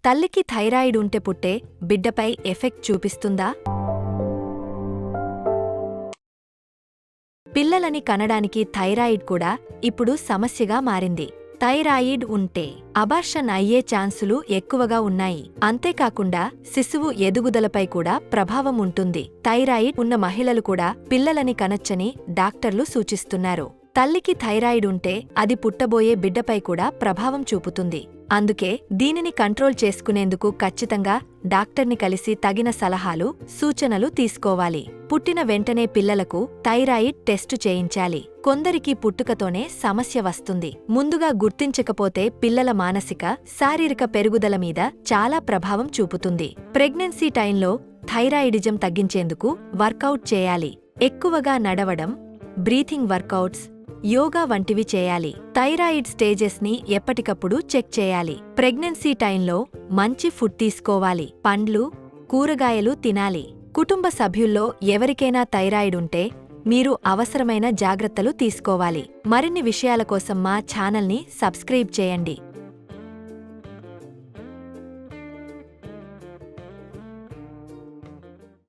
తల్లికి థైరాయిడ్ ఉంటే పుట్టే బిడ్డపై ఎఫెక్ట్ చూపిస్తుందా? పిల్లలని కనడానికి థైరాయిడ్ కూడా ఇప్పుడు సమస్యగా మారింది. థైరాయిడ్ ఉంటే అబార్షన్ అయ్యే ఛాన్సులు ఎక్కువగా ఉన్నాయి. అంతేకాకుండా శిశువు ఎదుగుదలపై కూడా ప్రభావం ఉంటుంది. థైరాయిడ్ ఉన్న మహిళలు కూడా పిల్లలని కనొచ్చని డాక్టర్లు సూచిస్తున్నారు. తల్లికి థైరాయిడ్ ఉంటే అది పుట్టబోయే బిడ్డపై కూడా ప్రభావం చూపుతుంది. అందుకే దీనిని కంట్రోల్ చేసుకునేందుకు ఖచ్చితంగా డాక్టర్ని కలిసి తగిన సలహాలు, సూచనలు తీసుకోవాలి. పుట్టిన వెంటనే పిల్లలకు థైరాయిడ్ టెస్టు చేయించాలి. కొందరికి పుట్టుకతోనే సమస్య వస్తుంది. ముందుగా గుర్తించకపోతే పిల్లల మానసిక, శారీరక పెరుగుదల మీద చాలా ప్రభావం చూపుతుంది. ప్రెగ్నెన్సీ టైంలో థైరాయిడిజం తగ్గించేందుకు వర్కౌట్ చేయాలి. ఎక్కువగా నడవడం, బ్రీతింగ్ వర్కౌట్స్, యోగా వంటివి చేయాలి. థైరాయిడ్ స్టేజెస్ని ఎప్పటికప్పుడు చెక్ చేయాలి. ప్రెగ్నెన్సీ టైంలో మంచి ఫుడ్ తీసుకోవాలి. పండ్లు, కూరగాయలు తినాలి. కుటుంబ సభ్యుల్లో ఎవరికైనా థైరాయిడ్ ఉంటే మీరు అవసరమైన జాగ్రత్తలు తీసుకోవాలి. మరిన్ని విషయాల కోసం మా ఛానల్ని సబ్స్క్రైబ్ చేయండి.